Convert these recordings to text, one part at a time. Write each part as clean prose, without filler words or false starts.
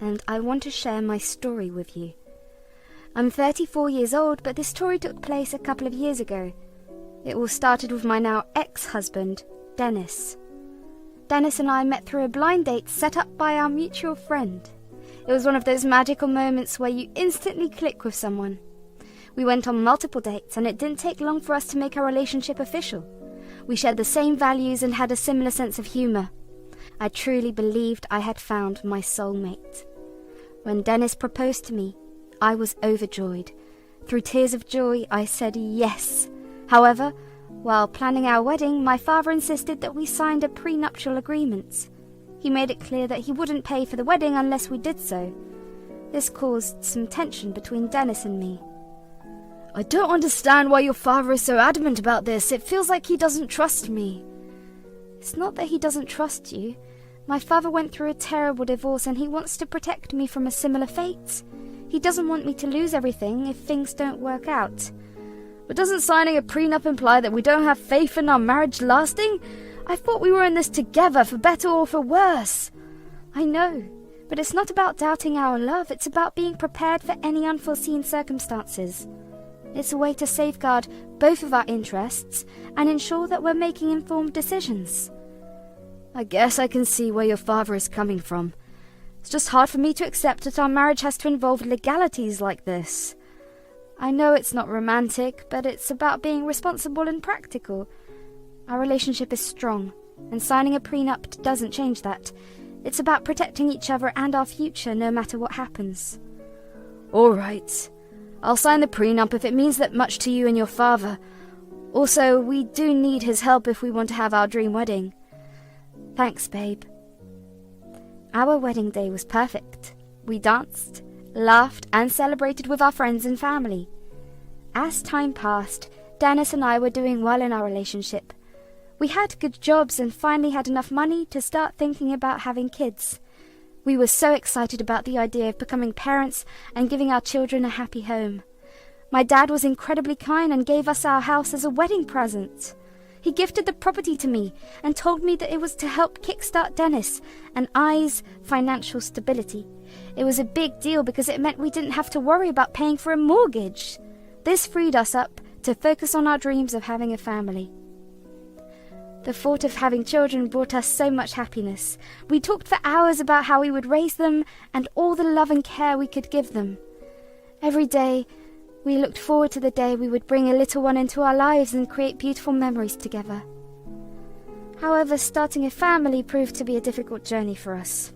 and I want to share my story with you. I'm 34 years old, but this story took place a couple of years ago. It all started with my now ex-husband, Dennis. Dennis and I met through a blind date set up by our mutual friend. It was one of those magical moments where you instantly click with someone. We went on multiple dates, and it didn't take long for us to make our relationship official. We shared the same values and had a similar sense of humour. I truly believed I had found my soulmate. When Dennis proposed to me, I was overjoyed. Through tears of joy, I said yes. However, while planning our wedding, my father insisted that we signed a prenuptial agreement. He made it clear that he wouldn't pay for the wedding unless we did so. This caused some tension between Dennis and me. I don't understand why your father is so adamant about this. It feels like he doesn't trust me. It's not that he doesn't trust you. My father went through a terrible divorce and he wants to protect me from a similar fate. He doesn't want me to lose everything if things don't work out. But doesn't signing a prenup imply that we don't have faith in our marriage lasting? I thought we were in this together, for better or for worse. I know, but it's not about doubting our love. It's about being prepared for any unforeseen circumstances. It's a way to safeguard both of our interests and ensure that we're making informed decisions. I guess I can see where your father is coming from. It's just hard for me to accept that our marriage has to involve legalities like this. I know it's not romantic, but it's about being responsible and practical. Our relationship is strong, and signing a prenup doesn't change that. It's about protecting each other and our future no matter what happens. All right. I'll sign the prenup if it means that much to you and your father. Also, we do need his help if we want to have our dream wedding. Thanks, babe. Our wedding day was perfect. We danced, laughed, and celebrated with our friends and family. As time passed, Dennis and I were doing well in our relationship. We had good jobs and finally had enough money to start thinking about having kids. We were so excited about the idea of becoming parents and giving our children a happy home. My dad was incredibly kind and gave us our house as a wedding present. He gifted the property to me and told me that it was to help kickstart Dennis and I's financial stability. It was a big deal because it meant we didn't have to worry about paying for a mortgage. This freed us up to focus on our dreams of having a family. The thought of having children brought us so much happiness. We talked for hours about how we would raise them and all the love and care we could give them. Every day, we looked forward to the day we would bring a little one into our lives and create beautiful memories together. However, starting a family proved to be a difficult journey for us.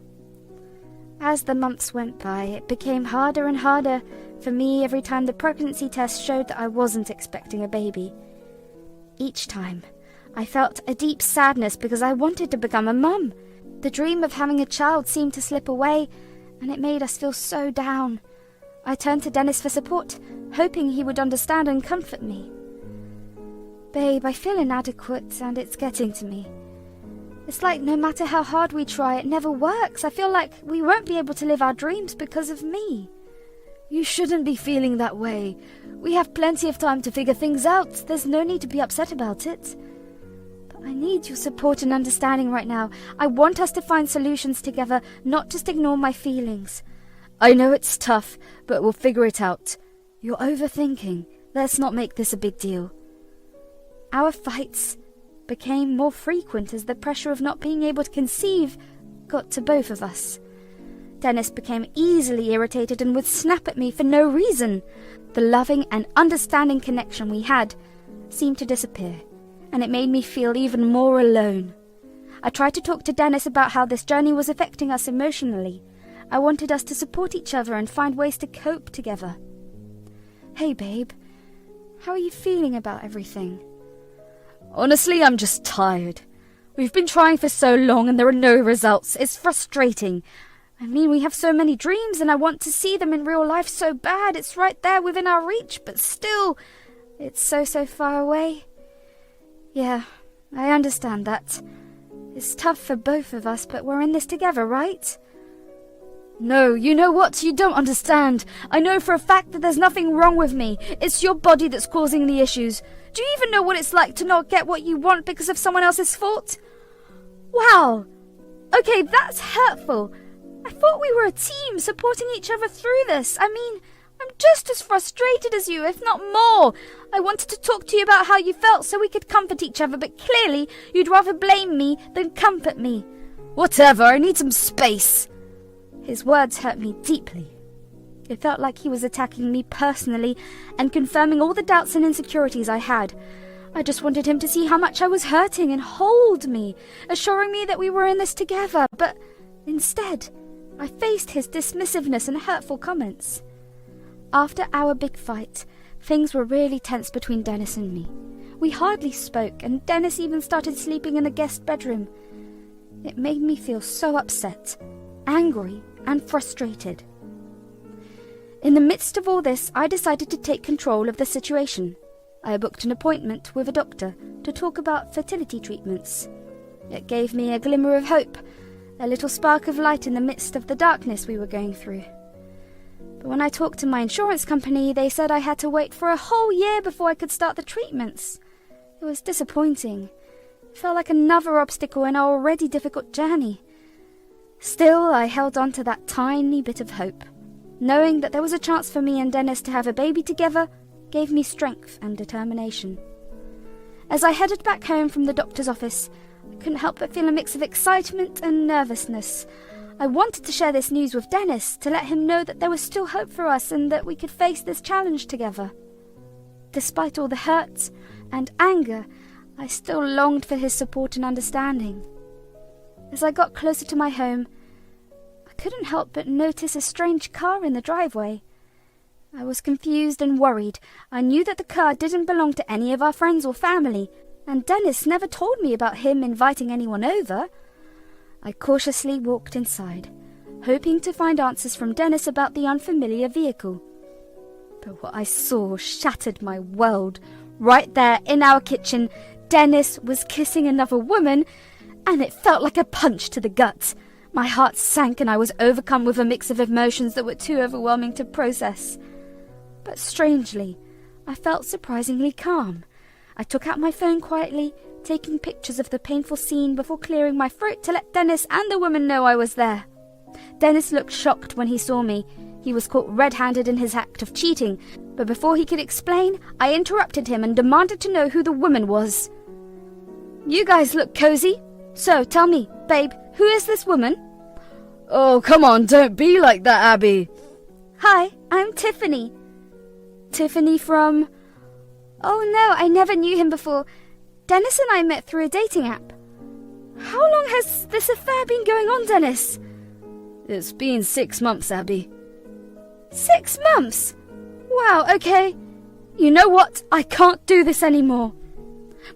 As the months went by, it became harder and harder for me every time the pregnancy test showed that I wasn't expecting a baby. Each time, I felt a deep sadness because I wanted to become a mum. The dream of having a child seemed to slip away, and it made us feel so down. I turned to Dennis for support, hoping he would understand and comfort me. Babe, I feel inadequate, and it's getting to me. It's like no matter how hard we try, it never works. I feel like we won't be able to live our dreams because of me. You shouldn't be feeling that way. We have plenty of time to figure things out. There's no need to be upset about it. But I need your support and understanding right now. I want us to find solutions together, not just ignore my feelings. I know it's tough, but we'll figure it out. You're overthinking. Let's not make this a big deal. Our fights became more frequent as the pressure of not being able to conceive got to both of us. Dennis became easily irritated and would snap at me for no reason. The loving and understanding connection we had seemed to disappear, and it made me feel even more alone. I tried to talk to Dennis about how this journey was affecting us emotionally. I wanted us to support each other and find ways to cope together. Hey babe, how are you feeling about everything? Honestly, I'm just tired. We've been trying for so long and there are no results. It's frustrating. I mean, we have so many dreams and I want to see them in real life so bad. It's right there within our reach, but still, it's so far away. Yeah, I understand that. It's tough for both of us, but we're in this together, right? No, you know what? You don't understand. I know for a fact that there's nothing wrong with me. It's your body that's causing the issues. Do you even know what it's like to not get what you want because of someone else's fault? Wow! Okay, that's hurtful. I thought we were a team, supporting each other through this. I mean, I'm just as frustrated as you, if not more. I wanted to talk to you about how you felt so we could comfort each other, but clearly you'd rather blame me than comfort me. Whatever, I need some space. His words hurt me deeply. It felt like he was attacking me personally and confirming all the doubts and insecurities I had. I just wanted him to see how much I was hurting and hold me, assuring me that we were in this together, but instead, I faced his dismissiveness and hurtful comments. After our big fight, things were really tense between Dennis and me. We hardly spoke, and Dennis even started sleeping in the guest bedroom. It made me feel so upset, angry, and frustrated. In the midst of all this, I decided to take control of the situation. I booked an appointment with a doctor to talk about fertility treatments. It gave me a glimmer of hope, a little spark of light in the midst of the darkness we were going through. But when I talked to my insurance company, they said I had to wait for a whole year before I could start the treatments. It was disappointing. It felt like another obstacle in our already difficult journey. Still, I held on to that tiny bit of hope. Knowing that there was a chance for me and Dennis to have a baby together gave me strength and determination. As I headed back home from the doctor's office, I couldn't help but feel a mix of excitement and nervousness. I wanted to share this news with Dennis, to let him know that there was still hope for us and that we could face this challenge together. Despite all the hurt and anger, I still longed for his support and understanding. As I got closer to my home, I couldn't help but notice a strange car in the driveway. I was confused and worried. I knew that the car didn't belong to any of our friends or family, and Dennis never told me about him inviting anyone over. I cautiously walked inside, hoping to find answers from Dennis about the unfamiliar vehicle. But what I saw shattered my world. Right there in our kitchen, Dennis was kissing another woman, and it felt like a punch to the gut. My heart sank and I was overcome with a mix of emotions that were too overwhelming to process. But strangely, I felt surprisingly calm. I took out my phone quietly, taking pictures of the painful scene before clearing my throat to let Dennis and the woman know I was there. Dennis looked shocked when he saw me. He was caught red-handed in his act of cheating, but before he could explain, I interrupted him and demanded to know who the woman was. "You guys look cozy. So, tell me, babe, who is this woman?" "Oh, come on, don't be like that, Abby." "Hi, I'm Tiffany." "Tiffany from..." "Oh no, I never knew him before. Dennis and I met through a dating app." "How long has this affair been going on, Dennis?" "It's been 6 months, Abby." 6 months? Wow, okay. You know what? I can't do this anymore.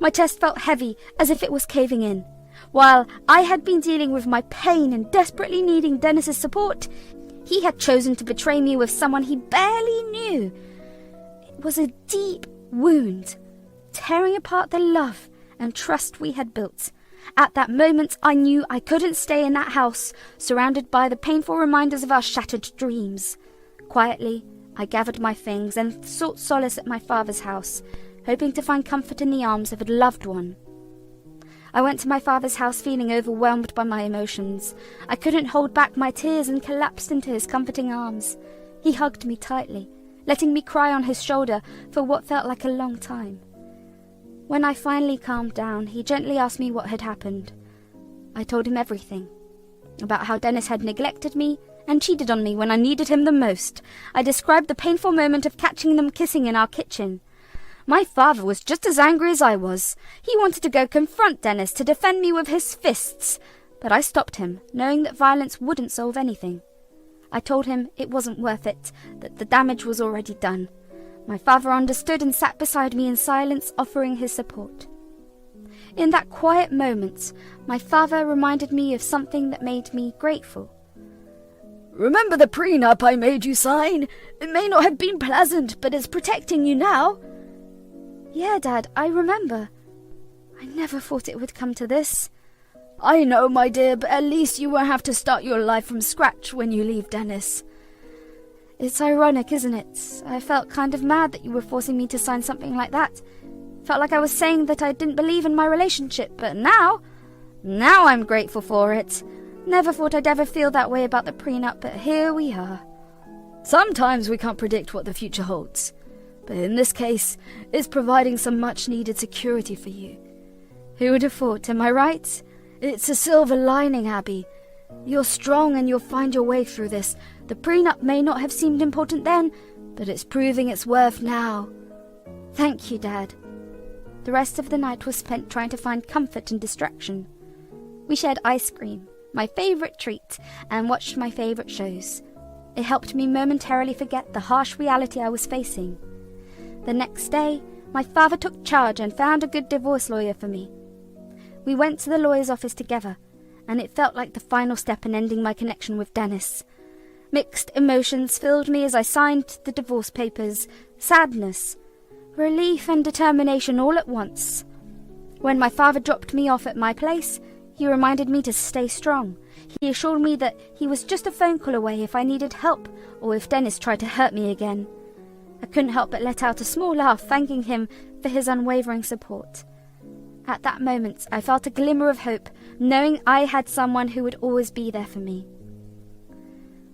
My chest felt heavy, as if it was caving in. While I had been dealing with my pain and desperately needing Dennis's support, he had chosen to betray me with someone he barely knew. It was a deep wound, tearing apart the love and trust we had built. At that moment, I knew I couldn't stay in that house, surrounded by the painful reminders of our shattered dreams. Quietly, I gathered my things and sought solace at my father's house, hoping to find comfort in the arms of a loved one. I went to my father's house feeling overwhelmed by my emotions. I couldn't hold back my tears and collapsed into his comforting arms. He hugged me tightly, letting me cry on his shoulder for what felt like a long time. When I finally calmed down, he gently asked me what had happened. I told him everything, about how Dennis had neglected me and cheated on me when I needed him the most. I described the painful moment of catching them kissing in our kitchen. My father was just as angry as I was. He wanted to go confront Dennis to defend me with his fists, but I stopped him, knowing that violence wouldn't solve anything. I told him it wasn't worth it, that the damage was already done. My father understood and sat beside me in silence, offering his support. In that quiet moment, my father reminded me of something that made me grateful. "Remember the prenup I made you sign? It may not have been pleasant, but it's protecting you now." "Yeah, Dad, I remember. I never thought it would come to this." "I know, my dear, but at least you won't have to start your life from scratch when you leave Dennis." "It's ironic, isn't it? I felt kind of mad that you were forcing me to sign something like that. Felt like I was saying that I didn't believe in my relationship, but now I'm grateful for it. Never thought I'd ever feel that way about the prenup, but here we are. Sometimes we can't predict what the future holds, but in this case, it's providing some much-needed security for you. Who would have thought, am I right? It's a silver lining, Abby. You're strong and you'll find your way through this. The prenup may not have seemed important then, but it's proving its worth now. Thank you, Dad. The rest of the night was spent trying to find comfort and distraction. We shared ice cream, my favourite treat, and watched my favourite shows. It helped me momentarily forget the harsh reality I was facing. The next day, my father took charge and found a good divorce lawyer for me. We went to the lawyer's office together, and it felt like the final step in ending my connection with Dennis. Mixed emotions filled me as I signed the divorce papers, sadness, relief and determination all at once. When my father dropped me off at my place, he reminded me to stay strong. He assured me that he was just a phone call away if I needed help or if Dennis tried to hurt me again. I couldn't help but let out a small laugh, thanking him for his unwavering support. At that moment, I felt a glimmer of hope, knowing I had someone who would always be there for me.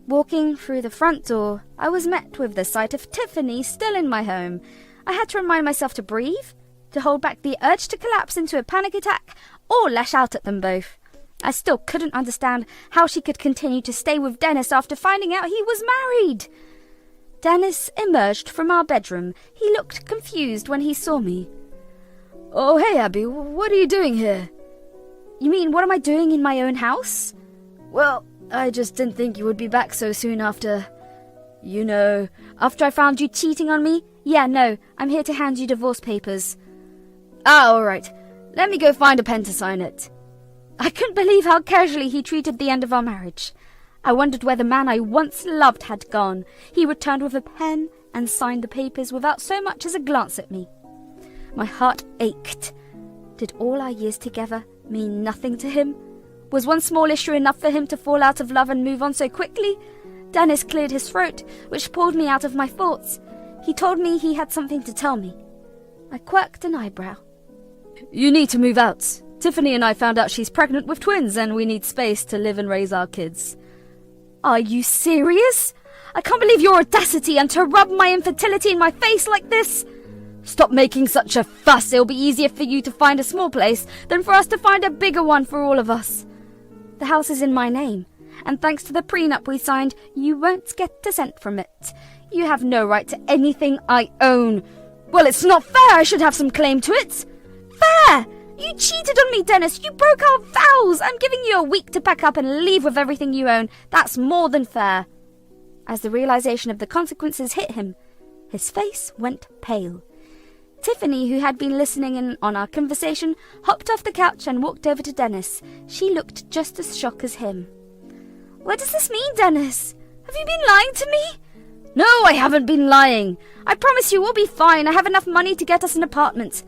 Walking through the front door, I was met with the sight of Tiffany still in my home. I had to remind myself to breathe, to hold back the urge to collapse into a panic attack, or lash out at them both. I still couldn't understand how she could continue to stay with Dennis after finding out he was married. Dennis emerged from our bedroom. He looked confused when he saw me. Oh, hey, Abby, what are you doing here? You mean, what am I doing in my own house? Well, I just didn't think you would be back so soon after... After I found you cheating on me? Yeah, no, I'm here to hand you divorce papers. Ah, all right. Let me go find a pen to sign it. I couldn't believe how casually he treated the end of our marriage. I wondered where the man I once loved had gone. He returned with a pen and signed the papers without so much as a glance at me. My heart ached. Did all our years together mean nothing to him? Was one small issue enough for him to fall out of love and move on so quickly? Dennis cleared his throat, which pulled me out of my thoughts. He told me he had something to tell me. I quirked an eyebrow. You need to move out. Tiffany and I found out she's pregnant with twins and we need space to live and raise our kids. Are you serious? I can't believe your audacity and to rub my infertility in my face like this. Stop making such a fuss. It'll be easier for you to find a small place than for us to find a bigger one for all of us. The house is in my name, and thanks to the prenup we signed, you won't get a cent from it. You have no right to anything I own. Well, it's not fair. I should have some claim to it. Fair? You cheated on me, Dennis. You broke our vows. I'm giving you a week to pack up and leave with everything you own. That's more than fair. As the realization of the consequences hit him, his face went pale. Tiffany, who had been listening in on our conversation, hopped off the couch and walked over to Dennis. She looked just as shocked as him. What does this mean, Dennis? Have you been lying to me? No, I haven't been lying. I promise you we'll be fine. I have enough money to get us an apartment.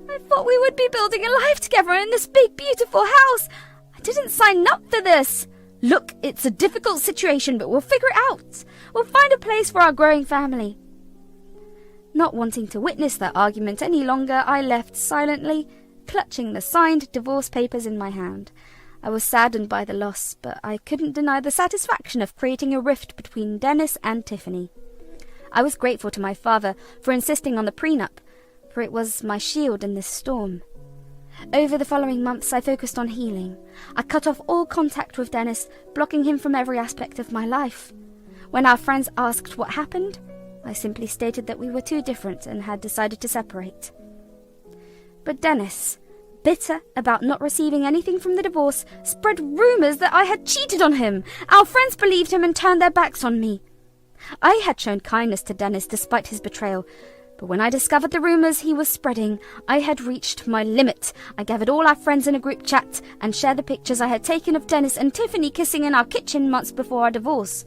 I thought we would be building a life together in this big, beautiful house. I didn't sign up for this. Look, it's a difficult situation, but we'll figure it out. We'll find a place for our growing family. Not wanting to witness that argument any longer, I left silently, clutching the signed divorce papers in my hand. I was saddened by the loss, but I couldn't deny the satisfaction of creating a rift between Dennis and Tiffany. I was grateful to my father for insisting on the prenup, for it was my shield in this storm. Over the following months, I focused on healing. I cut off all contact with Dennis, blocking him from every aspect of my life. When our friends asked what happened, I simply stated that we were too different and had decided to separate. But Dennis, bitter about not receiving anything from the divorce, spread rumours that I had cheated on him. Our friends believed him and turned their backs on me. I had shown kindness to Dennis despite his betrayal, but when I discovered the rumours he was spreading, I had reached my limit. I gathered all our friends in a group chat and shared the pictures I had taken of Dennis and Tiffany kissing in our kitchen months before our divorce.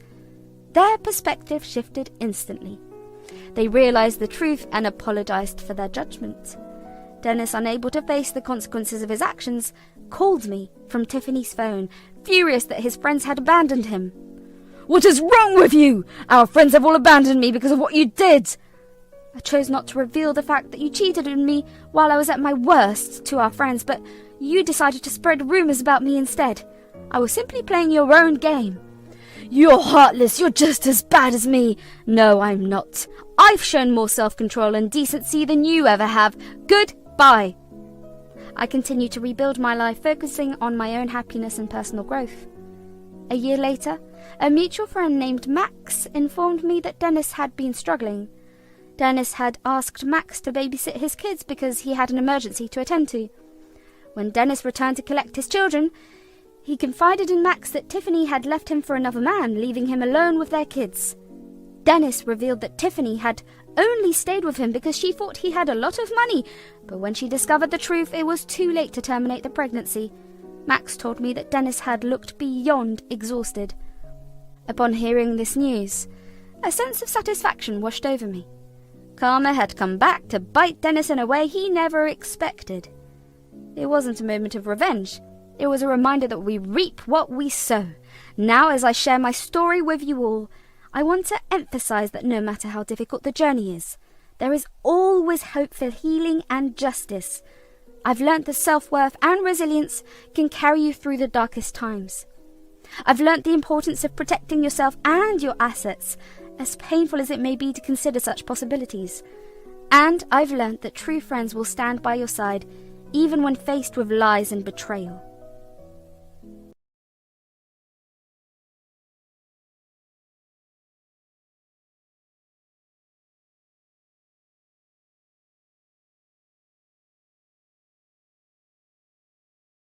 Their perspective shifted instantly. They realised the truth and apologised for their judgment. Dennis, unable to face the consequences of his actions, called me from Tiffany's phone, furious that his friends had abandoned him. What is wrong with you? Our friends have all abandoned me because of what you did. I chose not to reveal the fact that you cheated on me while I was at my worst to our friends, but you decided to spread rumours about me instead. I was simply playing your own game. You're heartless. You're just as bad as me. No, I'm not. I've shown more self-control and decency than you ever have. Goodbye. I continued to rebuild my life, focusing on my own happiness and personal growth. A year later, a mutual friend named Max informed me that Dennis had been struggling. Dennis had asked Max to babysit his kids because he had an emergency to attend to. When Dennis returned to collect his children, he confided in Max that Tiffany had left him for another man, leaving him alone with their kids. Dennis revealed that Tiffany had only stayed with him because she thought he had a lot of money, but when she discovered the truth, it was too late to terminate the pregnancy. Max told me that Dennis had looked beyond exhausted. Upon hearing this news, a sense of satisfaction washed over me. Karma had come back to bite Dennis in a way he never expected. It wasn't a moment of revenge. It was a reminder that we reap what we sow. Now, as I share my story with you all, I want to emphasize that no matter how difficult the journey is, there is always hope for healing and justice. I've learnt that self-worth and resilience can carry you through the darkest times. I've learnt the importance of protecting yourself and your assets, as painful as it may be to consider such possibilities. And I've learnt that true friends will stand by your side, even when faced with lies and betrayal.